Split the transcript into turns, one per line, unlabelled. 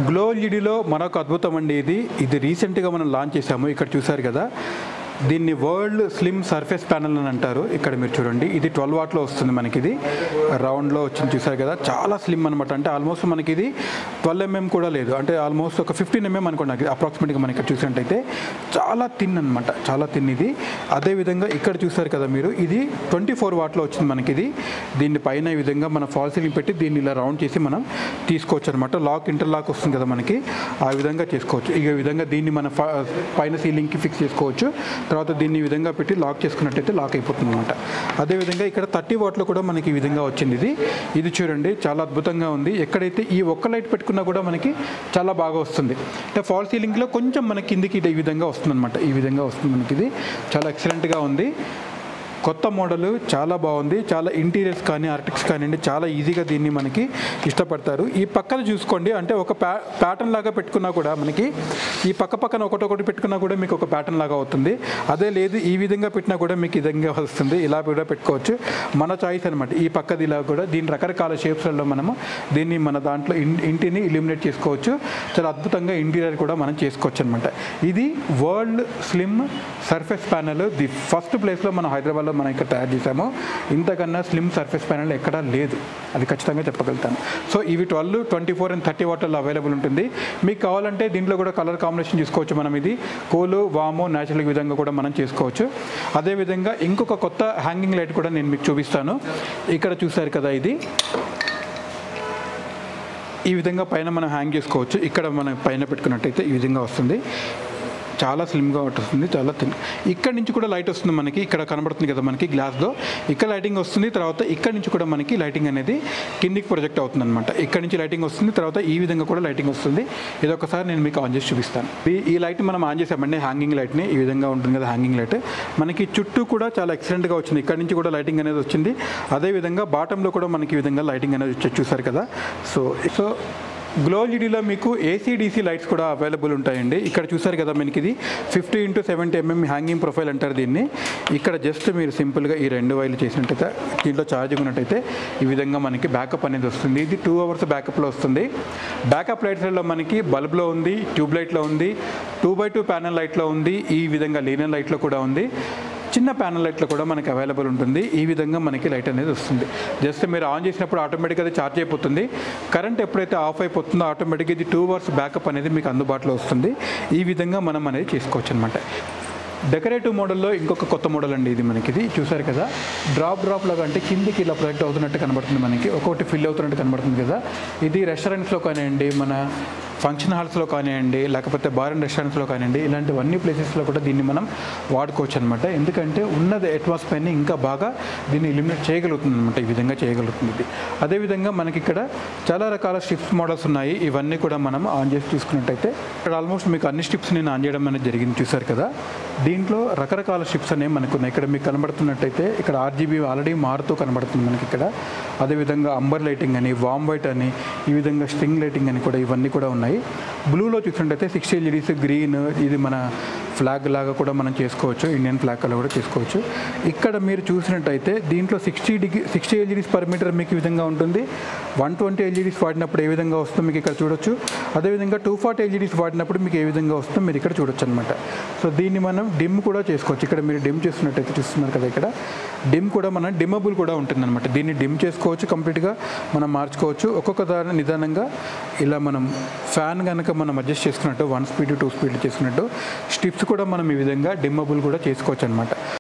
Glow ఎల్ఈడీలో మరొక అద్భుతం అండి ఇది రీసెంట్గా మనం లాంచ్ చేసాము. ఇక్కడ చూసారు కదా, దీన్ని వరల్డ్ స్లిమ్ సర్ఫేస్ ప్యానల్ అని అంటారు. ఇక్కడ మీరు చూడండి, ఇది 12 వాట్లో వస్తుంది మనకి. ఇది రౌండ్లో వచ్చింది చూసారు కదా, చాలా స్లిమ్ అనమాట. అంటే ఆల్మోస్ట్ మనకి ఇది 12 mm కూడా లేదు, అంటే ఆల్మోస్ట్ ఒక 15 mm అనుకోండి అప్రాక్సిమేట్గా. మనకి ఇక్కడ చూసినట్టయితే చాలా థిన్ అనమాట, చాలా థిన్ ఇది. అదేవిధంగా ఇక్కడ చూసారు కదా మీరు, ఇది 24 వాట్లో వచ్చింది మనకి. ఇది దీన్ని పైన ఈ విధంగా మన ఫాల్ సీలింగ్ పెట్టి దీన్ని ఇలా రౌండ్ చేసి మనం తీసుకోవచ్చు అనమాట. ఇంటర్లాక్ వస్తుంది కదా మనకి, ఆ విధంగా చేసుకోవచ్చు. ఈ విధంగా దీన్ని మన పైన సీలింగ్కి ఫిక్స్ చేసుకోవచ్చు. తర్వాత దీన్ని ఈ విధంగా పెట్టి లాక్ చేసుకున్నట్టయితే లాక్ అయిపోతుంది అనమాట. అదేవిధంగా ఇక్కడ 30 వాట్లో కూడా మనకి ఈ విధంగా వచ్చింది. ఇది చూడండి, చాలా అద్భుతంగా ఉంది. ఎక్కడైతే ఈ ఒక్క లైట్ పెట్టుకున్నా కూడా మనకి చాలా బాగా వస్తుంది. అంటే ఫాల్ సీలింగ్లో కొంచెం మనకి కిందికి ఈ విధంగా వస్తుంది అనమాట. ఈ విధంగా వస్తుంది మనకి. ఇది చాలా ఎక్సలెంట్గా ఉంది. కొత్త మోడల్, చాలా బాగుంది. చాలా ఇంటీరియర్స్ కానీ ఆర్టిక్స్ కానివ్వండి, చాలా ఈజీగా దీన్ని మనకి ఇష్టపడతారు. ఈ పక్కన చూసుకోండి, అంటే ఒక ప్యాటర్న్ లాగా పెట్టుకున్నా కూడా మనకి ఈ పక్కన ఒకటొకటి పెట్టుకున్నా కూడా మీకు ఒక ప్యాటర్న్ లాగా అవుతుంది. అదే లేదు ఈ విధంగా పెట్టినా కూడా మీకు ఈ విధంగా వస్తుంది. ఇలా కూడా పెట్టుకోవచ్చు, మన చాయిస్ అనమాట. ఈ పక్కది ఇలా కూడా దీని రకరకాల షేప్స్లలో మనము దీన్ని మన దాంట్లో ఇంటిని ఇల్యూమినేట్ చేసుకోవచ్చు. చాలా అద్భుతంగా ఇంటీరియర్ కూడా మనం చేసుకోవచ్చు అనమాట. ఇది world slim surface panel the first ప్లేస్లో మనం హైదరాబాద్లో మనం ఇక్కడ తయారు చేసాము. ఇంతకన్నా స్లిమ్ సర్ఫేస్ ప్యానల్ ఎక్కడా లేదు, అది ఖచ్చితంగా చెప్పగలుగుతాను. సో ఇవి 12, 24 అండ్ 30 వాట్లలో అవైలబుల్ ఉంటుంది. మీకు కావాలంటే దీంట్లో కూడా కలర్ కాంబినేషన్ చేసుకోవచ్చు. మనం ఇది కోలు, వాము, న్యాచురల్ విధంగా కూడా మనం చేసుకోవచ్చు. అదేవిధంగా ఇంకొక కొత్త హ్యాంగింగ్ లైట్ కూడా నేను మీకు చూపిస్తాను. ఇక్కడ చూసారు కదా, ఇది ఈ విధంగా పైన మనం హ్యాంగ్ చేసుకోవచ్చు. ఇక్కడ మనం పైన పెట్టుకున్నట్టయితే ఈ విధంగా వస్తుంది. చాలా స్లిమ్గా వస్తుంది, చాలా థిన్. ఇక్కడ నుంచి కూడా లైట్ వస్తుంది మనకి. ఇక్కడ కనబడుతుంది కదా మనకి గ్లాస్లో, ఇక్కడ లైటింగ్ వస్తుంది. తర్వాత ఇక్కడ నుంచి కూడా మనకి లైటింగ్ అనేది కిందికి ప్రొజెక్ట్ అవుతుంది అనమాట. ఇక్కడ నుంచి లైటింగ్ వస్తుంది, తర్వాత ఈ విధంగా కూడా లైటింగ్ వస్తుంది. ఇది ఒకసారి నేను మీకు ఆన్ చేసి చూపిస్తాను. ఈ లైట్ మనం ఆన్ చేసామండి, హ్యాంగింగ్ లైట్ని. ఈ విధంగా ఉంటుంది కదా హ్యాంగింగ్ లైట్. మనకి చుట్టూ కూడా చాలా ఎక్సలెంట్గా వచ్చింది. ఇక్కడ నుంచి కూడా లైటింగ్ అనేది వచ్చింది. అదేవిధంగా బాటంలో కూడా మనకి ఈ విధంగా లైటింగ్ అనేది చూసారు కదా. సో గ్లో ఎల్ఈడీలో మీకు ఏసీ/డీసీ లైట్స్ కూడా అవైలబుల్ ఉంటాయండి. ఇక్కడ చూసారు కదా మనకి, ఇది 50 x 70 mm హ్యాంగింగ్ ప్రొఫైల్ అంటారు దీన్ని. ఇక్కడ జస్ట్ మీరు సింపుల్గా ఈ 2 వైర్లు చేసినట్టయితే, దీంట్లో ఛార్జింగ్ ఉన్నట్టయితే ఈ విధంగా మనకి బ్యాకప్ అనేది వస్తుంది. ఇది 2 hours బ్యాకప్లో వస్తుంది. బ్యాకప్ లైట్స్లో మనకి బల్బ్లో ఉంది, ట్యూబ్ లైట్లో ఉంది, 2x2 ప్యానల్ లైట్లో ఉంది, ఈ విధంగా లీనియర్ లైట్లో కూడా ఉంది, చిన్న ప్యానల్ లైట్లో కూడా మనకి అవైలబుల్ ఉంటుంది. ఈ విధంగా మనకి లైట్ అనేది వస్తుంది. జస్ట్ మీరు ఆన్ చేసినప్పుడు ఆటోమేటిక్గా అది ఛార్జ్ అయిపోతుంది. కరెంట్ ఎప్పుడైతే ఆఫ్ అయిపోతుందో ఆటోమేటిక్గా ఇది 2 hours బ్యాకప్ అనేది మీకు అందుబాటులో వస్తుంది. ఈ విధంగా మనం అనేది చేసుకోవచ్చు అనమాట. డెకరేటివ్ మోడల్లో ఇంకొక కొత్త మోడల్ అండి ఇది. మనకి ఇది చూసారు కదా, డ్రాప్ లాగా, అంటే కిందికి ఇలా ప్రొజెక్ట్ అవుతున్నట్టు కనబడుతుంది మనకి. ఒక్కొక్కటి ఫిల్ అవుతున్నట్టు కనబడుతుంది కదా. ఇది రెస్టారెంట్స్లో కానివ్వండి, మన ఫంక్షన్ హాల్స్లో కానివ్వండి, లేకపోతే బార్ అండ్ రెస్టారెంట్స్లో కానివ్వండి, ఇలాంటివన్నీ ప్లేసెస్లో కూడా దీన్ని మనం వాడుకోవచ్చు అనమాట. ఎందుకంటే ఉన్నది అట్మాస్ఫియర్ని ఇంకా బాగా దీన్ని ఎలిమినేట్ చేయగలుగుతుంది అనమాట. ఈ విధంగా చేయగలుగుతుంది ఇది. అదేవిధంగా మనకి ఇక్కడ చాలా రకాల స్ట్రిప్స్ మోడల్స్ ఉన్నాయి. ఇవన్నీ కూడా మనం ఆన్ చేసి చూసుకున్నట్టయితే ఇక్కడ ఆల్మోస్ట్ మీకు అన్ని స్ట్రిప్స్ నేను ఆన్ చేయడం అనేది జరిగింది. చూసారు కదా, దీంట్లో రకరకాల స్ట్రిప్స్ అనేవి మనకు ఉన్నాయి. ఇక్కడ మీకు కనబడుతున్నట్టయితే ఇక్కడ RGB ఆల్రెడీ మారుతూ కనబడుతుంది మనకి ఇక్కడ. అదేవిధంగా అంబర్ లైటింగ్ అని, వామ్ వైట్ అని, ఈ విధంగా స్ట్రింగ్ లైటింగ్ అని కూడా ఇవన్నీ కూడా ఉన్నాయి. బ్లూలో చూసినట్టయితే 60 LEDs, గ్రీన్, ఇది మన ఫ్లాగ్ లాగా కూడా మనం చేసుకోవచ్చు, ఇండియన్ ఫ్లాగ్ కలర్ కూడా చేసుకోవచ్చు. ఇక్కడ మీరు చూసినట్టయితే దీంట్లో 60 LEDs per meter మీకు ఈ విధంగా ఉంటుంది. 120 LEDs వాడినప్పుడు ఏ విధంగా వస్తుందో మీకు ఇక్కడ చూడొచ్చు. అదేవిధంగా 240 LEDs వాడినప్పుడు మీకు ఏ విధంగా వస్తుందో మీరు ఇక్కడ చూడొచ్చు అనమాట. సో దీన్ని మనం డిమ్ కూడా చేసుకోవచ్చు. ఇక్కడ మీరు డిమ్ చేస్తున్నట్టయితే చూస్తున్నారు కదా, ఇక్కడ డిమ్ కూడా మనం డిమ్మబుల్ కూడా ఉంటుంది అనమాట. దీన్ని డిమ్ చేసుకోవచ్చు, కంప్లీట్గా మనం మార్చుకోవచ్చు. ఒక్కొక్క దాని నిదానంగా ఇలా మనం ఫ్యాన్ కనుక మనం అడ్జస్ట్ చేసుకున్నట్టు 1 speed 2 speed చేసుకున్నట్టు స్ట్రిప్స్ కూడా మనం ఈ విధంగా డిమ్మబుల్ కూడా చేసుకోవచ్చు అనమాట.